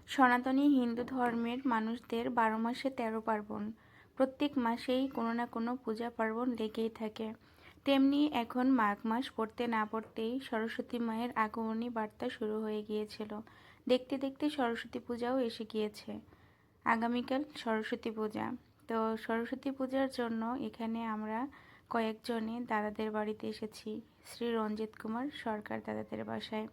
সনাতনী হিন্দু ধর্মের মানুষদের 12 মাসে 13 পার্বণ। প্রত্যেক মাসেই কোনো না কোনো পূজা পার্বণ লেগেই থাকে। তেমনি এখন মাঘ মাস পড়তে না পড়তেই সরস্বতী মায়ের আগমনী বার্তা শুরু হয়ে গিয়েছিল। দেখতে দেখতে সরস্বতী পূজাও এসে গিয়েছে। আগামীকাল সরস্বতী পূজা। তো সরস্বতী পূজার জন্য এখানে আমরা কয়েকজনে দাদাদের বাড়িতে এসেছি, শ্রী রঞ্জিত কুমার সরকার দাদাদের বাসায়।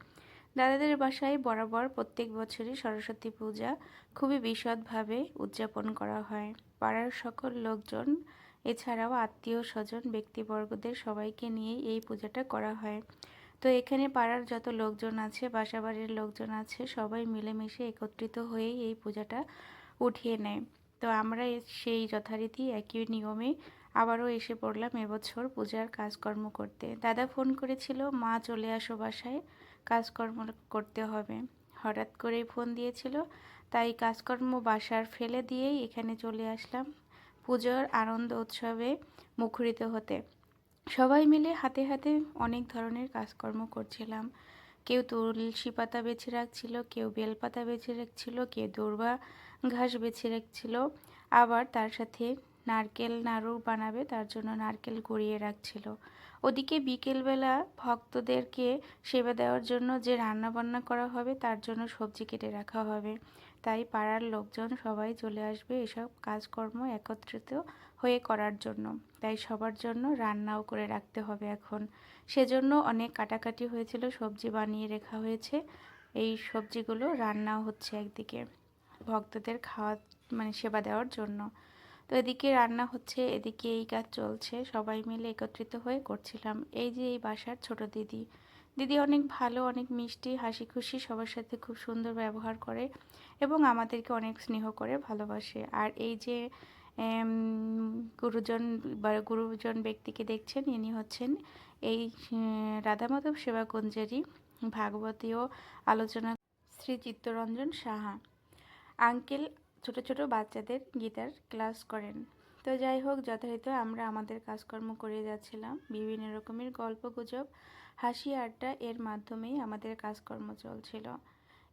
দাদাদের বাসায় বরাবর প্রত্যেক বছরই সরস্বতী পূজা খুবই বিশদভাবে উদযাপন করা হয়। পাড়ার সকল লোকজন এছাড়াও আত্মীয় স্বজন ব্যক্তিবর্গদের সবাইকে নিয়েই এই পূজাটা করা হয়। তো এখানে পাড়ার যত লোকজন আছে, বাসাবাড়ির লোকজন আছে, সবাই মিলেমিশে একত্রিত হয়েই এই পূজাটা উঠিয়ে নেয়। তো আমরা সেই যথারীতি একই নিয়মে আবারও এসে পড়লাম এবছর পূজার কাজকর্ম করতে। দাদা ফোন করেছিল, মা চলে আসো বাসায়, কাজকর্ম করতে হবে। হঠাৎ করেই ফোন দিয়েছিল, তাই কাজকর্ম বাসার ফেলে দিয়েই এখানে চলে আসলাম পুজোর আনন্দ উৎসবে মুখরিত হতে। সবাই মিলে হাতে হাতে অনেক ধরনের কাজকর্ম করছিলাম। কেউ তুলসী পাতা বেছে রাখছিল, কেউ বেলপাতা বেছে রাখছিল, কেউ দূর্বা ঘাস বেছে রাখছিল, আবার তার সাথে নারকেল নাড়ু বানাবে তার জন্য নারকেল কুড়িয়ে রাখছিল। ওদিকে বিকেলবেলা ভক্তদেরকে সেবা দেওয়ার জন্য যে রান্না বান্না করা হবে তার জন্য সবজি কেটে রাখা হবে। তাই পাড়ার লোকজন সবাই চলে আসবে এসব কাজকর্ম একত্রিত হয়ে করার জন্য। তাই সবার জন্য রান্নাও করে রাখতে হবে এখন। সেজন্য অনেক কাটাকাটি হয়েছিল, সবজি বানিয়ে রাখা হয়েছে। এই সবজিগুলো রান্নাও হচ্ছে একদিকে ভক্তদের খাওয়া সেবা দেওয়ার জন্য। তো এদিকে রান্না হচ্ছে, এদিকে এই কাজ চলছে, সবাই মিলে একত্রিত হয়ে করছিলাম। এই যে এই বাসার ছোট দিদি, দিদি অনেক ভালো, অনেক মিষ্টি, হাসি খুশি, সবার সাথে খুব সুন্দর ব্যবহার করে এবং আমাদেরকে অনেক স্নেহ করে ভালোবাসে। আর এই যে গুরুজন বা গুরুজন ব্যক্তিকে দেখছেন, ইনি হচ্ছেন এই রাধা মাধব সেবাকুঞ্জেরই ভাগবতীয় আলোচনা শ্রী চিত্তরঞ্জন সাহা আঙ্কেল। ছোট ছোট বাচ্চাদের গীতার ক্লাস করেন। তো যাই হোক, যথারীতি আমরা আমাদের কাজকর্ম করে যাচ্ছিলাম। বিভিন্ন রকমের গল্পগুজব, হাসি আড্ডা এর মাধ্যমেই আমাদের কাজকর্ম চলছিল।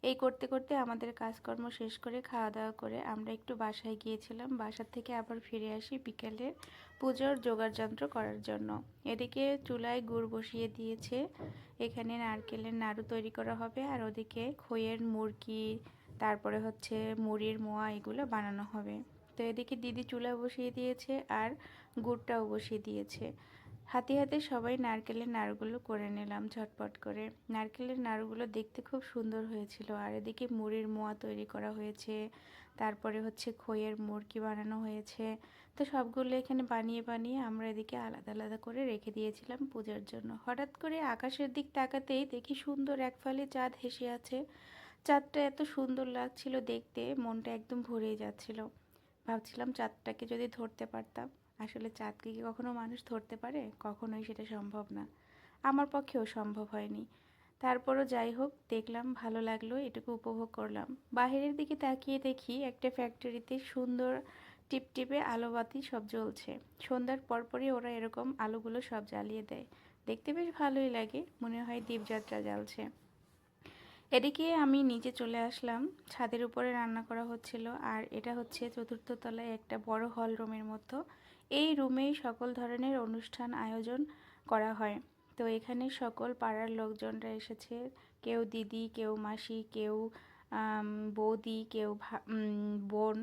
এই করতে করতে আমাদের কাজকর্ম শেষ করে খাওয়া দাওয়া করে আমরা একটু বাসায় গিয়েছিলাম। বাসার থেকে আবার ফিরে আসি বিকেলে পুজোর যোগাড়যন্ত্র করার জন্য। এদিকে চুলায় গুড় বসিয়ে দিয়েছে, এখানে নারকেলের নাড়ু তৈরি করা হবে, আর ওদিকে খইয়ের মুরকি, তারপরে হচ্ছে মুড়ির মোয়া, এগুলো বানানো হবে। তো এদিকে দিদি চুলা বসিয়ে দিয়েছে আর গুড়টাও বসিয়ে দিয়েছে। হাতে হাতে সবাই নারকেলের নাড়ুগুলো করে নিলাম ঝটপট করে। নারকেলের নাড়ুগুলো দেখতে খুব সুন্দর হয়েছিল। আর এদিকে মুড়ির মোয়া তৈরি করা হয়েছে, তারপরে হচ্ছে খইয়ের মুরকি বানানো হয়েছে। তো সবগুলো এখানে বানিয়ে বানিয়ে আমরা এদিকে আলাদা আলাদা করে রেখে দিয়েছিলাম পূজার জন্য। হঠাৎ করে আকাশের দিক তাকাতেই দেখি সুন্দর এক ফালি চাঁদ হেসে আছে। চাঁদটা এত সুন্দর লাগছিল দেখতে, মনটা একদম ভরেই যাচ্ছিল। ভাবছিলাম চাঁদটাকে যদি ধরতে পারতাম। আসলে চাঁদকে কি কখনো মানুষ ধরতে পারে? কখনোই সেটা সম্ভব না। আমার পক্ষেও সম্ভব হয়নি। তারপরও যাই হোক, দেখলাম, ভালো লাগলো, এটুকু উপভোগ করলাম। বাইরের দিকে তাকিয়ে দেখি একটা ফ্যাক্টরিতে সুন্দর টিপটিপে আলোবাতি সব জ্বলছে। সন্ধ্যার পরপরই ওরা এরকম আলোগুলো সব জ্বালিয়ে দেয়। দেখতে বেশ ভালোই লাগে, মনে হয় দীপযাত্রা জ্বালছে। এদিকে আমি নিচে চলে আসলাম, ছাদের উপরে রান্না করা হচ্ছিল। আর এটা হচ্ছে চতুর্থ তলায় একটা বড় হল রুমের মতো। এই রুমেই সকল ধরনের অনুষ্ঠান আয়োজন করা হয়। তো এখানে সকল পাড়ার লোকজনরা এসেছে, কেউ দিদি, কেউ মাসি, কেউ বৌদি, কেউ বোন,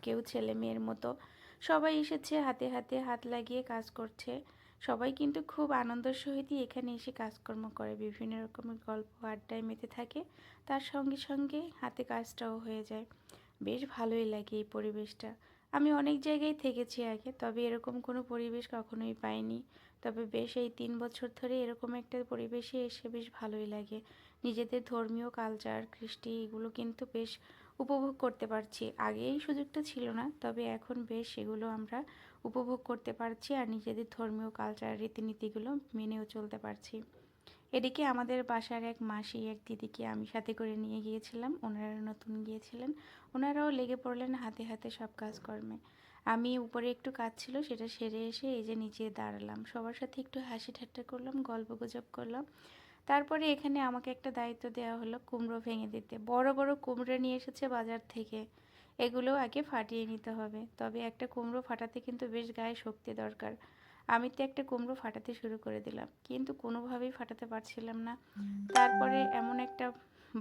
কেউ ছেলে মেয়ের মতো সবাই এসেছে, হাতে হাতে হাত লাগিয়ে কাজ করছে। সবাই কিন্তু খুব আনন্দের সহিতই এখানে এসে কাজকর্ম করে, বিভিন্ন রকমের গল্প আড্ডায় মেতে থাকে, তার সঙ্গে সঙ্গে হাতে কাজটাও হয়ে যায়। বেশ ভালোই লাগে এই পরিবেশটা। আমি অনেক জায়গায় থেকেছি আগে, তবে এরকম কোনো পরিবেশ কখনোই পাইনি। তবে বেশ এই 3 বছর ধরে এরকম একটা পরিবেশে এসে বেশ ভালোই লাগে। নিজেদের ধর্মীয় কালচার, কৃষ্টি, এগুলো কিন্তু বেশ উপভোগ করতে পারছি। আগে এই সুযোগটা ছিল না, তবে এখন বেশ সেগুলো আমরা উপভোগ করতে পারছি আর নিজেদের ধর্মীয় কালচার, রীতিনীতিগুলো মেনেও চলতে পারছি। এদিকে আমাদের বাসার এক মাসি, এক দিদিকে আমি সাথে করে নিয়ে গিয়েছিলাম, ওনারা নতুন গিয়েছিলেন। ওনারাও লেগে পড়লেন হাতে হাতে সব কাজকর্মে। আমি উপরে একটু কাজ ছিল, সেটা সেরে এসে এই যে নিচে দাঁড়ালাম, সবার সাথে একটু হাসি ঠাট্টা করলাম, গল্পগুজব করলাম। তারপরে এখানে আমাকে একটা দায়িত্ব দেওয়া হলো কুমড়ো ভেঙে দিতে। বড় বড় কুমড়ো নিয়ে এসেছে বাজার থেকে, এগুলো আগে ফাটিয়ে নিতে হবে। তবে একটা কুমড়ো ফাটাতে কিন্তু বেশ গায়ে শক্তি দরকার। আমি তো একটা কুমড়ো ফাটাতে শুরু করে দিলাম, কিন্তু কোনোভাবেই ফাটাতে পারছিলাম না। তারপরে এমন একটা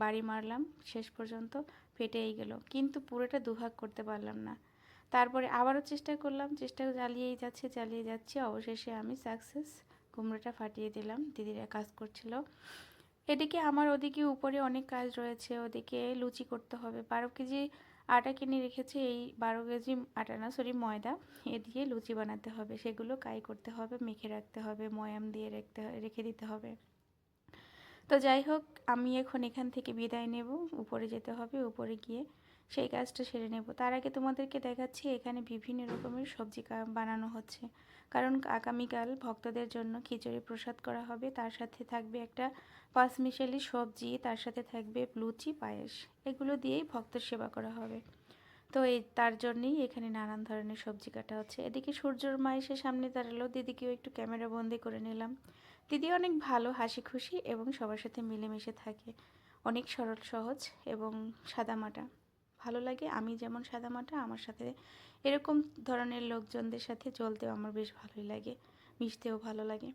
বাড়ি মারলাম, শেষ পর্যন্ত ফেটেই গেল, কিন্তু পুরোটা দুভাগ করতে পারলাম না। তারপরে আবারও চেষ্টা করলাম, চেষ্টা চালিয়ে যাচ্ছি, অবশেষে আমি সাকসেস, কুমড়োটা ফাটিয়ে দিলাম। দিদিরা কাজ করছিল এদিকে, আমার ওদিকে উপরে অনেক কাজ রয়েছে। ওদিকে লুচি করতে হবে, 12 কেজি আটা কিনে রেখেছি। এই 12 কেজি আটা না, সরি ময়দা, এ দিয়ে লুচি বানাতে হবে। সেগুলো কাই করতে হবে, মেখে রাখতে হবে, ময়াম দিয়ে রেখে দিতে হবে। তো যাই হোক, আমি এখন এখান থেকে বিদায় নেব, উপরে যেতে হবে, উপরে গিয়ে সেই কাজটা সেরে নেব। তার আগে তোমাদেরকে দেখাচ্ছি এখানে বিভিন্ন রকমের সবজি বানানো হচ্ছে, কারণ আগামীকাল ভক্তদের জন্য খিচুড়ি প্রসাদ করা হবে। তার সাথে থাকবে একটা পাঁচমিশালি সবজি, তার সাথে থাকবে লুচি, পায়েস, এগুলো দিয়েই ভক্তের সেবা করা হবে। তো তার জন্যই এখানে নানান ধরনের সবজি কাটা হচ্ছে। এদিকে সূর্যর মা এসে সামনে দাঁড়ালো, দিদিকেও একটু ক্যামেরা বন্দি করে নিলাম। দিদি অনেক ভালো, হাসি খুশি এবং সবার সাথে মিলেমিশে থাকে, অনেক সরল সহজ এবং সাদামাটা, ভালো লাগে। আমি যেমন সাদামাটা, আমার সাথে এরকম ধরনের লোকজনদের সাথে চলতেও আমার বেশ ভালোই লাগে, মিশতেও ভালো লাগে।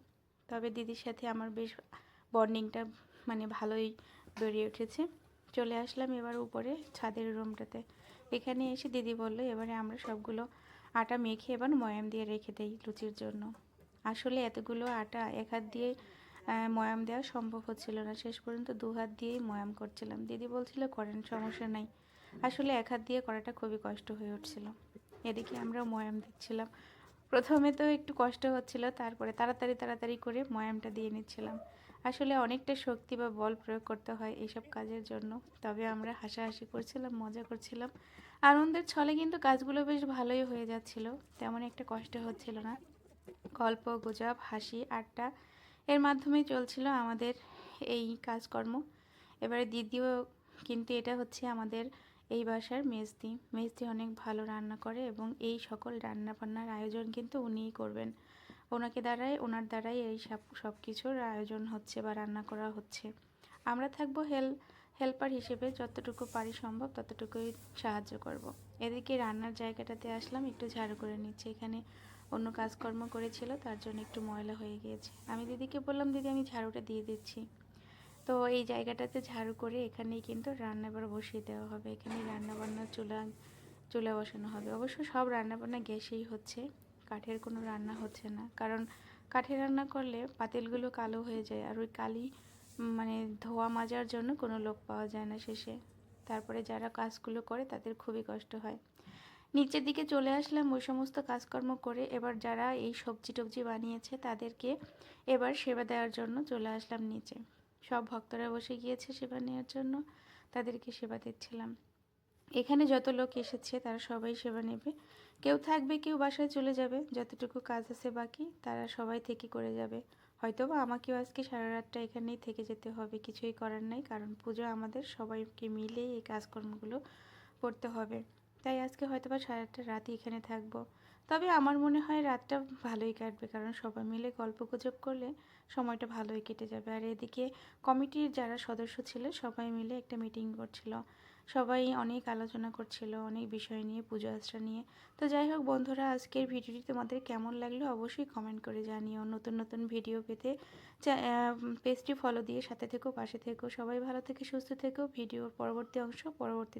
তবে দিদির সাথে আমার বেশ বন্ডিংটা মানে ভালোই বেড়ে উঠেছে। চলে আসলাম এবার উপরে ছাদের রুমটাতে। এখানে এসে দিদি বলল এবারে আমরা সবগুলো আটা মেখে এবার ময়াম দিয়ে রেখে দেই লুচির জন্য। আসলে এতগুলো আটা এক হাত দিয়ে ময়াম দেওয়া সম্ভব হচ্ছিল না, শেষ পর্যন্ত 2 হাত দিয়েই ময়াম করছিলাম। দিদি বলছিল করেন, সমস্যা নাই। আসলে এক হাত দিয়ে করাটা খুবই কষ্ট হয়ে উঠছিল। এদিকে আমরা ময়াম দিচ্ছিলাম। প্রথমে তো একটু কষ্ট হচ্ছিল, তারপরে তাড়াতাড়ি করে ময়ামটা দিয়ে নিচ্ছিলাম। আসলে অনেকটা শক্তি বা বল প্রয়োগ করতে হয় এইসব কাজের জন্য। তবে আমরা হাসাহাসি করছিলাম, মজা করছিলাম, আনন্দের ছলে কিন্তু কাজগুলো বেশ ভালোই হয়ে যাচ্ছিল, তেমন একটা কষ্ট হচ্ছিল না। গল্প গুজব, হাসি আড্ডা, এর মাধ্যমেই চলছিল আমাদের এই কাজকর্ম। এবারে দিদিও, কিন্তু এটা হচ্ছে আমাদের এই বাসার মেজদি। মেজদি অনেক ভালো রান্না করে এবং এই সকল রান্না বান্নার আয়োজন কিন্তু উনিই করবেন। ওনার দ্বারাই এই সব কিছুর আয়োজন হচ্ছে বা রান্না করা হচ্ছে। আমরা থাকবো হেল্পার হিসেবে, যতটুকু পারি সম্ভব ততটুকুই সাহায্য করব। এদিকে রান্নার জায়গাটাতে আসলাম, একটু ঝাড়ু করে নিচ্ছি। এখানে অন্য কাজকর্ম করেছিল, তার জন্য একটু ময়লা হয়ে গিয়েছে। আমি দিদিকে বললাম, দিদি আমি ঝাড়ুটা দিয়ে দিচ্ছি। তো এই জায়গাটাতে ঝাড়ু করে এখানেই কিন্তু রান্না এবার বসিয়ে দেওয়া হবে। এখানে রান্নাবান্নার চুলা বসানো হবে। অবশ্য সব রান্নাবান্না গ্যাসেই হচ্ছে, কাঠের কোনো রান্না হচ্ছে না, কারণ কাঠে রান্না করলে পাতিলগুলো কালো হয়ে যায়, আর ওই কালি মানে ধোয়া মাজার জন্য কোনো লোক পাওয়া যায় না শেষে। তারপরে যারা কাজগুলো করে তাদের খুবই কষ্ট হয়। নিচের দিকে চলে আসলাম ওই সমস্ত কাজকর্ম করে। এবার যারা এই সবজি টবজি বানিয়েছে তাদেরকে এবার সেবা দেওয়ার জন্য চলে আসলাম নিচে। সব ভক্তরা বসে গিয়েছে সেবা নেওয়ার জন্য, তাদেরকে সেবা দিচ্ছিলাম। এখানে যত লোক এসেছে তারা সবাই সেবা নেবে, কেউ থাকবে, কেউ বাসায় চলে যাবে। যতটুকু কাজ আছে বাকি তারা সবাই থেকে করে যাবে। হয়তোবা আমাকেও আজকে সারা রাতটা এখানেই থেকে যেতে হবে, কিছুই করার নাই, কারণ পুজো আমাদের সবাইকে মিলেই এই কাজকর্মগুলো করতে হবে। তাই আজকে হয়তোবা সারাটা রাতই এখানে থাকবো। তবে আমার মনে হয় রাতটা ভালোই কাটবে, কারণ সবাই মিলে গল্পগুজব করলে সময়টা ভালোই কেটে যাবে। আর এদিকে কমিটির যারা সদস্য ছিল সবাই মিলে একটা মিটিং করছিল, সবাই অনেক আলোচনা করছিল অনেক বিষয় নিয়ে, পুজো আশ্রা নিয়ে। তো যাই হোক বন্ধুরা, আজকের ভিডিওটি তোমাদের কেমন লাগলো অবশ্যই কমেন্ট করে জানিও। নতুন নতুন ভিডিও পেতে পেজটি ফলো দিয়ে সাথে থেকো, পাশে থেকো। সবাই ভালো থেকে সুস্থ থেকো। ভিডিওর পরবর্তী অংশ পরবর্তী